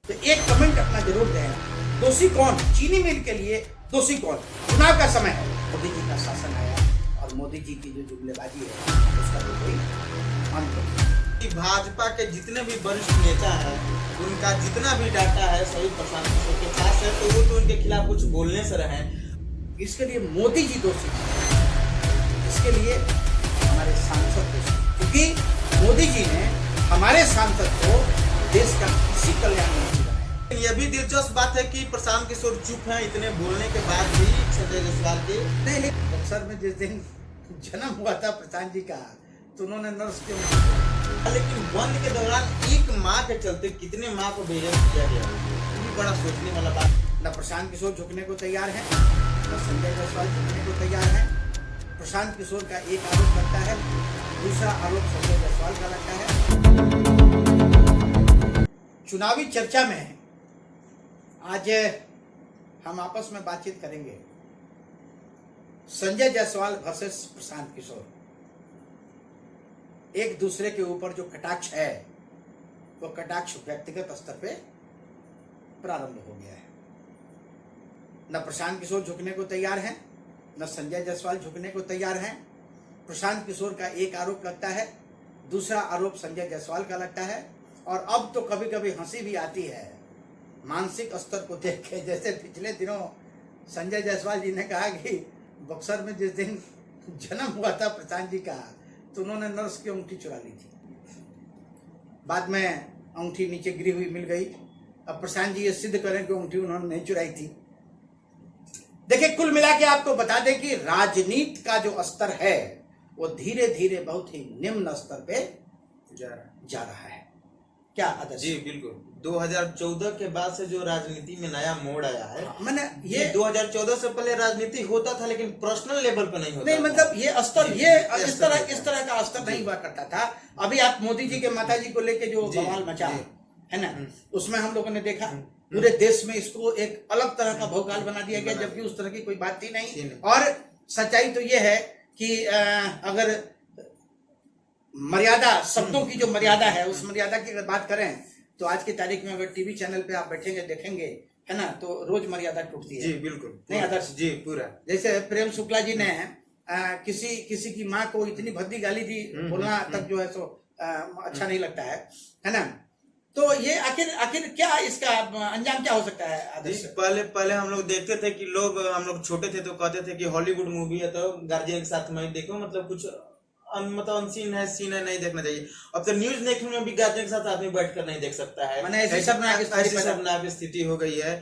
तो एक कमेंट अपना जरूर दें, दोषी कौन, चीनी मिल के लिए दोषी कौन। चुनाव का समय है, मोदी जी का शासन आया और मोदी जी की जो जुमलेबाजी है उसका तो कोई अंत नहीं। भाजपा के जितने भी वरिष्ठ नेता हैं उनका जितना भी डाटा है सभी प्रशांत किशोर के पास है, तो वो तो उनके खिलाफ कुछ बोलने से रहे। इसके लिए मोदी जी दोषी, इसके लिए हमारे सांसद दोषी, क्योंकि मोदी जी ने हमारे सांसद को देश का किसी कल्याण नहीं बनाया। लेकिन यह भी दिलचस्प बात है कि प्रशांत किशोर चुप हैं इतने बोलने के बाद भी संजय जायसवाल के नहीं। बक्सर में जिस दिन जन्म हुआ था प्रशांत जी का, तो उन्होंने नर्स के, लेकिन बंद के दौरान एक माँ के चलते कितने माँ को बेइज्जत किया गया, ये भी बड़ा सोचने वाला बात। न प्रशांत किशोर झुकने को तैयार है, न संजय जायसवाल झुकने को तैयार है। प्रशांत किशोर का एक आरोप लगता है, दूसरा आरोप संजय जायसवाल का लगता है। चुनावी चर्चा में आज हम आपस में बातचीत करेंगे। संजय जायसवाल वर्सेस प्रशांत किशोर, एक दूसरे के ऊपर जो कटाक्ष है वो कटाक्ष व्यक्तिगत स्तर पे प्रारंभ हो गया है। न प्रशांत किशोर झुकने को तैयार है, न संजय जायसवाल झुकने को तैयार है। प्रशांत किशोर का एक आरोप लगता है, दूसरा आरोप संजय जायसवाल का लगता है। और अब तो कभी कभी हंसी भी आती है मानसिक स्तर को देख के, जैसे पिछले दिनों संजय जायसवाल जी ने कहा कि बक्सर में जिस दिन जन्म हुआ था प्रशांत जी का, तो उन्होंने नर्स की अंगूठी चुरा ली थी। बाद में अंगूठी नीचे गिरी हुई मिल गई। अब प्रशांत जी ये सिद्ध करें कि अंगूठी उन्होंने नहीं चुराई थी। देखिए, कुल मिला के आपको बता दें कि राजनीति का जो स्तर है वो धीरे धीरे बहुत ही निम्न स्तर पे जा रहा है। क्या आदर्श जी बिल्कुल, 2014 के बाद से जो राजनीति में नया मोड़ आया है, मैंने ये 2014 से पहले राजनीति होता था लेकिन पर्सनल लेवल पर नहीं होता नहीं, था। मतलब ये स्तर, ये इस तरह का स्तर नहीं हुआ करता था। अभी आप मोदी जी के माता जी को लेके जो बवाल मचा है ना, उसमें हम लोगों ने देखा पूरे देश में इसको एक अलग तरह का भौकाल बना दिया गया, जबकि उस तरह की कोई बात थी नहीं। और सच्चाई तो ये है कि अगर मर्यादा, शब्दों की जो मर्यादा है, उस मर्यादा की अगर बात करें तो आज की तारीख में अगर टीवी चैनल पे आप बैठेंगे देखेंगे है ना, तो रोज मर्यादा टूटती है। जी बिल्कुल, नहीं आदर्श जी पूरा। जैसे प्रेम शुक्ला जी ने किसी की माँ को इतनी भद्दी गाली दी, बोलना तक जो है सो अच्छा नहीं लगता है ना। तो ये आखिर क्या इसका अंजाम क्या हो सकता है आदर्श? पहले हम लोग देखते थे कि हम लोग छोटे थे तो कहते थे कि हॉलीवुड मूवी है तो गार्जियन के साथ मैं देखो, मतलब कुछ मतलब अनसीन है, सीन है, नहीं देखना चाहिए। अब तो न्यूज देखने में भी गार्जियन के साथ आदमी बैठकर नहीं देख सकता है। मैंने ऐसी शर्मनाक स्थिति हो गई है,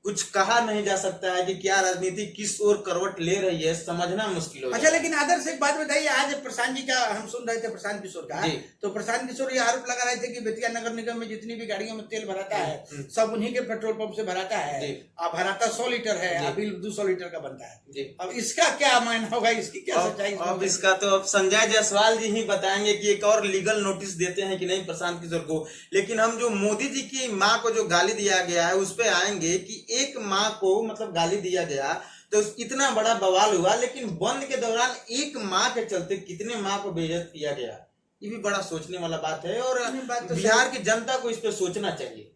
कुछ कहा नहीं जा सकता है कि क्या राजनीति किस ओर करवट ले रही है, समझना मुश्किल हो अच्छा, लेकिन आदर्श एक बात बताइए, आज प्रशांत जी का हम सुन रहे थे, प्रशांत किशोर का, तो प्रशांत किशोर ये आरोप लगा रहे थे कि बेतिया नगर निगम में जितनी भी गाड़ियों में तेल भराता है सब उन्हीं के पेट्रोल पंप से भराता है। अब भराता 100 लीटर है, अभी 200 लीटर का बनता है। अब इसका क्या मायना होगा, इसकी क्या सच्चाई? अब इसका तो अब संजय जायसवाल जी ही बताएंगे कि एक और लीगल नोटिस देते हैं कि नहीं प्रशांत किशोर को। लेकिन हम जो मोदी जी की माँ को जो गाली दिया गया है उस पर आएंगे कि एक माँ को मतलब गाली दिया गया तो इतना बड़ा बवाल हुआ, लेकिन बंद के दौरान एक माँ के चलते कितने माँ को बेइज्जत किया गया, ये भी बड़ा सोचने वाला बात है। और बिहार की जनता को इस पे सोचना चाहिए।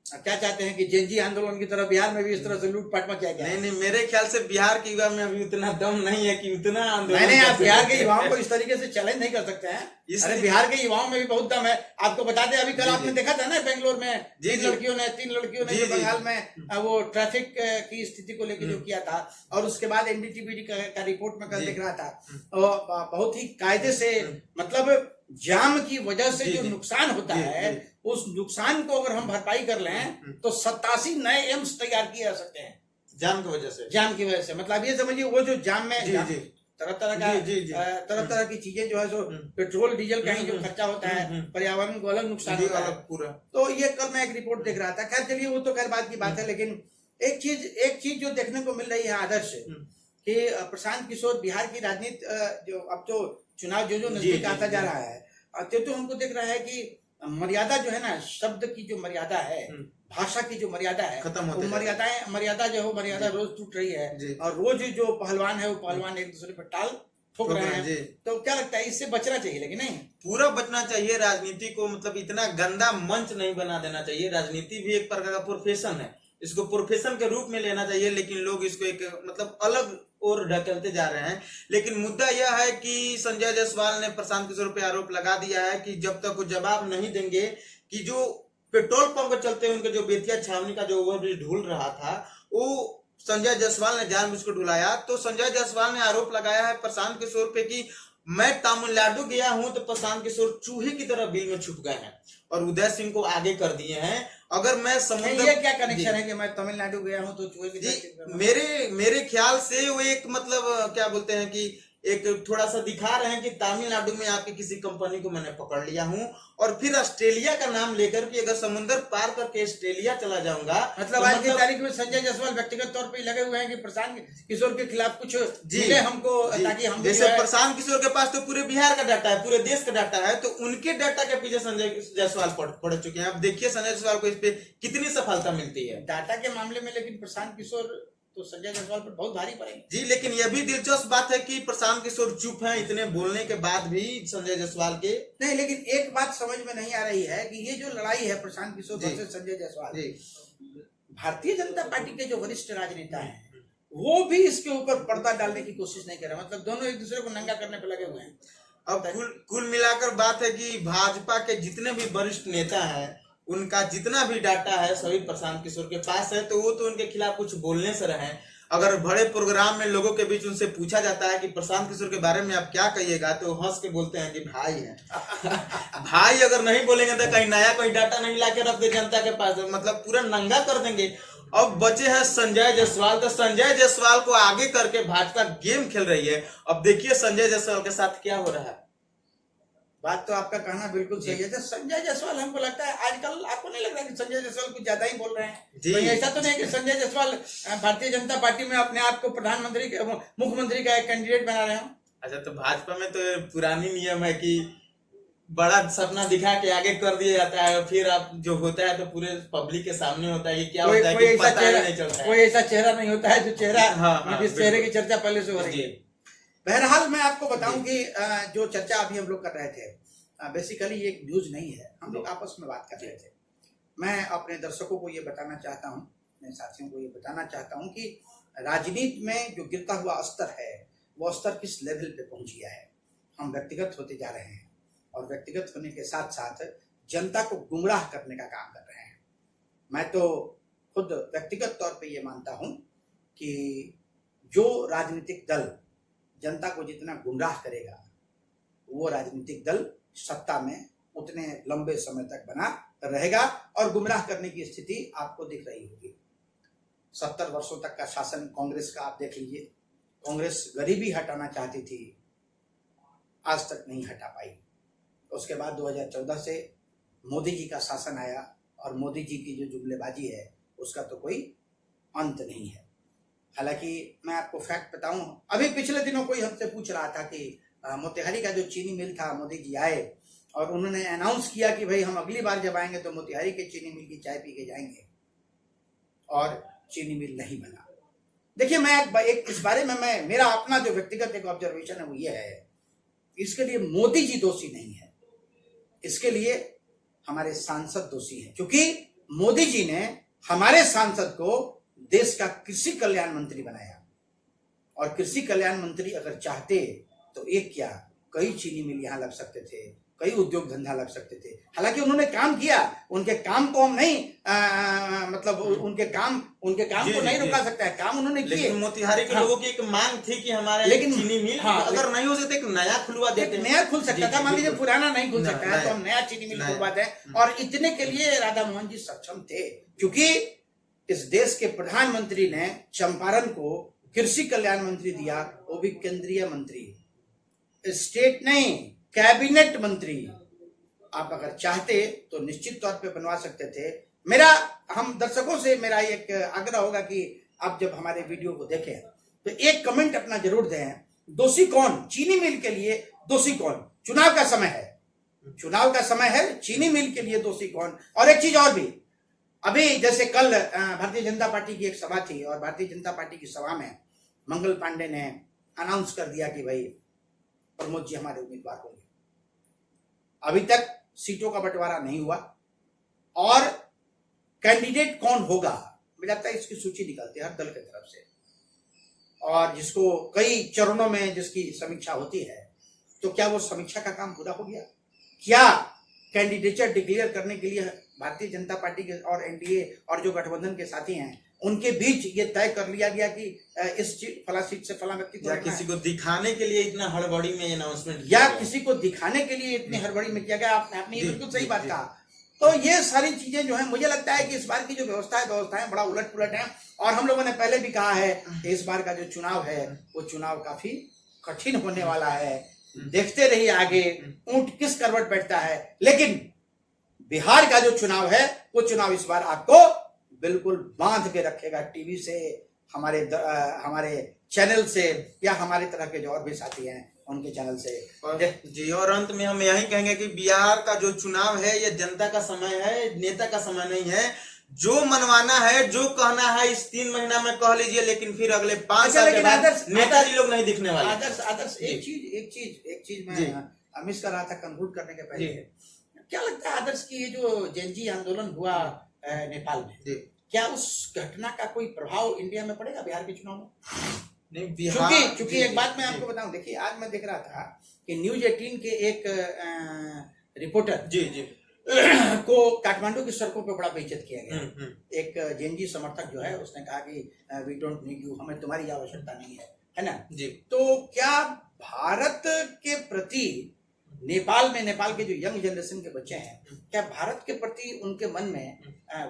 क्या चाहते हैं कि जेनजी आंदोलन की तरह बिहार में भी इस तरह से लूटपाट मचा गया? नहीं, मेरे ख्याल से बिहार के युवा में अभी उतना दम नहीं है कि उतना आंदोलन। नहीं, आप बिहार के युवाओं को इस तरीके से चैलेंज नहीं कर सकते हैं। अरे बिहार के युवाओं में भी बहुत दम है। आपको बता दें, अभी कल आपने देखा था ना बेंगलोर में तीन लड़कियों ने बंगाल में वो ट्रैफिक की स्थिति को लेकर जो किया था, और उसके बाद एनडीटीवी का रिपोर्ट में कल देख रहा था, बहुत ही कायदे से, मतलब जाम की वजह से जो नुकसान होता है उस नुकसान को अगर हम भरपाई कर लें तो 87 नए एम्स तैयार किए जा सकते हैं जाम की वजह से। मतलब ये समझिए, वो जो जाम में तरह तरह की चीजें जो है सो पेट्रोल डीजल का ही जो खर्चा होता है, पर्यावरण को अलग नुकसान होता है पूरा। तो ये कल मैं एक रिपोर्ट देख रहा था। खैर चलिए, वो तो खैर बात की बात है। लेकिन एक चीज जो देखने को मिल रही है आदर्श, कि प्रशांत किशोर बिहार की राजनीति जो अब तो चुनाव जो नजदीक आता जा रहा है, तो हमको देख रहा है कि मर्यादा जो है ना, शब्द की जो मर्यादा है, भाषा की जो मर्यादा है, वो मर्यादा रोज टूट रही है। और रोज जो पहलवान है वो पहलवान एक दूसरे पर टाल ठोक रहे जी। हैं, तो क्या लगता है इससे बचना चाहिए लेकिन नहीं? पूरा बचना चाहिए। राजनीति को मतलब इतना गंदा मंच नहीं बना देना चाहिए। राजनीति भी एक प्रकार का प्रोफेशन है, इसको प्रोफेशन के रूप में लेना चाहिए, लेकिन लोग इसको एक मतलब अलग और ढकेलते जा रहे हैं। लेकिन मुद्दा यह है कि संजय जायसवाल ने प्रशांत किशोर पे आरोप लगा दिया है कि जब तक वो जवाब नहीं देंगे कि जो पेट्रोल पंप पर चलते हुए उनके जो बेतिया छावनी का जो ओवरब्रिज ढूल रहा था वो संजय जायसवाल ने जानबूझ कर ढुलाया। तो संजय जायसवाल ने आरोप लगाया है प्रशांत किशोर पे कि मैं तमिलनाडु गया हूं तो प्रशांत किशोर चूहे की तरह बिल में छुप गए हैं और उदय सिंह को आगे कर दिए हैं। अगर मैं समुद्र, ये क्या कनेक्शन है कि मैं तमिलनाडु गया हूं तो चूहे की मेरे ख्याल से वो एक मतलब क्या बोलते हैं कि एक थोड़ा सा दिखा रहे हैं कि तमिलनाडु में आपके किसी कंपनी को मैंने पकड़ लिया हूं और फिर ऑस्ट्रेलिया का नाम लेकर कि अगर समुद्र पार करके ऑस्ट्रेलिया चला जाऊंगा। मतलब तो आज की तारीख में संजय जायसवाल व्यक्तिगत तौर पे लगे हुए हैं कि प्रशांत किशोर के खिलाफ कुछ मिले हमको, ताकि हम जैसे प्रशांत किशोर के पास तो पूरे बिहार का डाटा है, पूरे देश का डाटा है, तो उनके डाटा के पीछे संजय जायसवाल पड़ चुके हैं। अब देखिए संजय जायसवाल को इस पे कितनी सफलता मिलती है डाटा के मामले में। लेकिन प्रशांत किशोर तो संजय जायसवाल पर बहुत भारी पड़ेंगे जी। लेकिन यह भी दिलचस्प बात है कि प्रशांत किशोर चुप हैं इतने बोलने के बाद भी संजय जायसवाल के। नहीं, लेकिन एक बात समझ में नहीं आ रही है कि ये जो लड़ाई है प्रशांत किशोर वर्सेस संजय जायसवाल, भारतीय जनता पार्टी के जो वरिष्ठ राजनेता हैं वो भी इसके ऊपर पर्दा डालने की कोशिश नहीं कर रहे। मतलब दोनों एक दूसरे को नंगा करने पर लगे हुए हैं। अब कुल मिलाकर बात है कि भाजपा के जितने भी वरिष्ठ नेता हैं उनका जितना भी डाटा है सभी प्रशांत किशोर के पास है, तो वो तो उनके खिलाफ कुछ बोलने से रहे। अगर बड़े प्रोग्राम में लोगों के बीच उनसे पूछा जाता है कि प्रशांत किशोर के बारे में आप क्या कहिएगा, तो हंस के बोलते हैं कि भाई है। भाई अगर नहीं बोलेंगे तो कहीं नया कोई डाटा नहीं लाके रख दे जनता के पास, मतलब पूरा नंगा कर देंगे। अब बचे हैं संजय जायसवाल, तो संजय जायसवाल को आगे करके भाजपा गेम खेल रही है। अब देखिए संजय जायसवाल के साथ क्या हो रहा है। बात तो आपका कहना बिल्कुल सही है। तो संजय जायसवाल, हमको लगता है आजकल आपको नहीं लग रहा कि संजय जायसवाल कुछ ज्यादा ही बोल रहे हैं? तो ऐसा तो नहीं कि संजय जायसवाल भारतीय जनता पार्टी में अपने आप को प्रधानमंत्री मुख्यमंत्री का एक कैंडिडेट बना रहे हो? अच्छा, तो भाजपा में तो पुरानी नियम है कि बड़ा सपना दिखा के आगे कर दिया जाता है, फिर आप जो होता है तो पूरे पब्लिक के सामने होता है कि क्या होता है कि पता ही नहीं चलता है। कोई ऐसा चेहरा नहीं होता है जो चेहरा जिस चेहरे की चर्चा पहले से हो रही है। बहरहाल मैं आपको बताऊं कि जो चर्चा अभी हम लोग कर रहे थे, बेसिकली ये एक न्यूज नहीं है, हम लोग आपस में बात कर रहे थे। मैं अपने दर्शकों को ये बताना चाहता हूं, अपने साथियों को ये बताना चाहता हूं कि राजनीति में जो गिरता हुआ स्तर है वो स्तर किस लेवल पे पहुंच गया है। हम व्यक्तिगत होते जा रहे हैं और व्यक्तिगत होने के साथ साथ जनता को गुमराह करने का काम कर रहे हैं। मैं तो खुद व्यक्तिगत तौर पे ये मानता हूं कि जो राजनीतिक दल जनता को जितना गुमराह करेगा वो राजनीतिक दल सत्ता में उतने लंबे समय तक बना रहेगा। और गुमराह करने की स्थिति आपको दिख रही होगी। 70 वर्षों तक का शासन कांग्रेस का आप देख लीजिए। कांग्रेस गरीबी हटाना चाहती थी, आज तक नहीं हटा पाई। उसके बाद 2014 से मोदी जी का शासन आया और मोदी जी की जो जुमलेबाजी है उसका तो कोई अंत नहीं है। हालांकि मैं आपको फैक्ट बताऊं, अभी पिछले दिनों कोई हमसे पूछ रहा था कि मोतिहारी का जो चीनी मिल था, मोदी जी आए और उन्होंने अनाउंस किया कि भाई हम अगली बार जब आएंगे तो मोतिहारी के चीनी मिल की चाय पी के जाएंगे, और चीनी मिल नहीं बना। देखिए, मैं एक इस बारे में मेरा अपना जो व्यक्तिगत एक ऑब्जर्वेशन है वो ये है, इसके लिए मोदी जी दोषी नहीं है, इसके लिए हमारे सांसद दोषी हैं। क्योंकि मोदी जी ने हमारे सांसद को देश का कृषि कल्याण मंत्री बनाया, और कृषि कल्याण मंत्री अगर चाहते तो एक क्या कई चीनी मिल यहाँ लग सकते थे, कई उद्योग धंधा लग सकते थे। हालांकि उन्होंने काम किया, उनके काम को हम नहीं मतलब उनके काम को नहीं रुका सकता है, काम उन्होंने किए। लेकिन मोतिहारी के लोगों की एक मांग थी कि हमारे लेकिन चीनी मिल अगर नहीं हो सकता एक नया खुलवा देते, नया खुल सकता था। मान लीजिए पुराना नहीं खुल सकता है तो हम नया चीनी मिल खुलवा दें। और इतने के लिए राधा मोहन जी सक्षम थे, क्योंकि इस देश के प्रधानमंत्री ने चंपारण को कृषि कल्याण मंत्री दिया, वो भी केंद्रीय मंत्री, स्टेट नहीं, कैबिनेट मंत्री। आप अगर चाहते तो निश्चित तौर पे बनवा सकते थे। हम दर्शकों से मेरा एक आग्रह होगा कि आप जब हमारे वीडियो को देखें तो एक कमेंट अपना जरूर दें, दोषी कौन, चीनी मिल के लिए दोषी कौन। चुनाव का समय है, चीनी मिल के लिए दोषी कौन। और एक चीज और भी, अभी जैसे कल भारतीय जनता पार्टी की एक सभा थी और भारतीय जनता पार्टी की सभा में मंगल पांडे ने अनाउंस कर दिया कि भाई प्रमोद जी हमारे उम्मीदवार होंगे। अभी तक सीटों का बंटवारा नहीं हुआ और कैंडिडेट कौन होगा, मुझे लगता है इसकी सूची निकलती है हर दल की तरफ से, और जिसको कई चरणों में जिसकी समीक्षा होती है, तो क्या वो समीक्षा का काम पूरा हो गया? क्या कैंडिडेचर डिक्लेयर करने के लिए भारतीय जनता पार्टी के और एनडीए और जो गठबंधन के साथी हैं उनके बीच ये तय कर लिया गया कि इस फला सीट से फला व्यक्ति या किसी को दिखाने के लिए इतना हड़बड़ी में अनाउंसमेंट, या किसी को दिखाने के लिए इतनी हड़बड़ी में किया गया? आपने ये बिल्कुल सही बात कहा। तो ये सारी चीजें जो है, मुझे लगता है कि इस बार की जो व्यवस्थाएं बड़ा उलट पुलट है, और हम लोगों ने पहले भी कहा है कि इस बार का जो चुनाव है वो चुनाव काफी कठिन होने वाला है। देखते रहिए आगे ऊंट किस करवट बैठता है, लेकिन बिहार का जो चुनाव है वो चुनाव इस बार आपको बिल्कुल बांध के रखेगा, टीवी से, हमारे चैनल से, या हमारे तरह के जो और भी साथी हैं उनके चैनल से। जी, और अंत में हम यही कहेंगे कि बिहार का जो चुनाव है ये जनता का समय है, नेता का समय नहीं है। जो मनवाना है, जो कहना है इस 3 महीना में कह लीजिए, लेकिन फिर अगले 5 साल के बाद नेताजी लोग नहीं दिखने वाले। आदर्श एक चीज मैं अमिश कर रहा था कंक्लूड करने के पहले, क्या लगता है आदर्श की ये जो जेनजी आंदोलन हुआ नेपाल में, क्या उस घटना का कोई प्रभाव इंडिया में पड़ेगा बिहार के चुनाव में? नहीं, चूंकि एक बात मैं आपको बताऊं, देखिए आज मैं देख रहा था कि न्यूज 18 के एक रिपोर्टर को काठमांडू की सड़कों पे बड़ा बेइज्जत किया गया। एक जेएनजी समर्थक जो है उसने कहा कि वी डोंट नीड यू, हमें तुम्हारी आवश्यकता नहीं है ना जी। तो क्या भारत के प्रति नेपाल के जो यंग जनरेशन के बच्चे हैं, क्या भारत के प्रति उनके मन में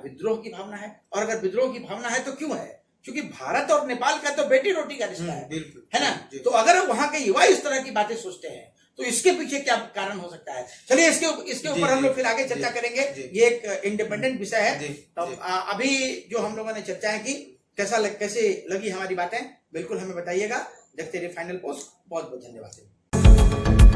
विद्रोह की भावना है? और अगर विद्रोह की भावना है तो क्यों है? क्योंकि भारत और नेपाल का तो बेटी रोटी का रिश्ता है ना। तो अगर वहां के युवा इस तरह की बातें सोचते हैं तो इसके पीछे क्या कारण हो सकता है? चलिए इसके ऊपर हम लोग फिर आगे चर्चा करेंगे। ये एक इंडिपेंडेंट विषय है। तो अभी जो हम लोगों ने चर्चाएं की, कैसे लगी हमारी बातें, बिल्कुल हमें बताइएगा। देखते रहिए फाइनल पोस्ट। बहुत बहुत धन्यवाद।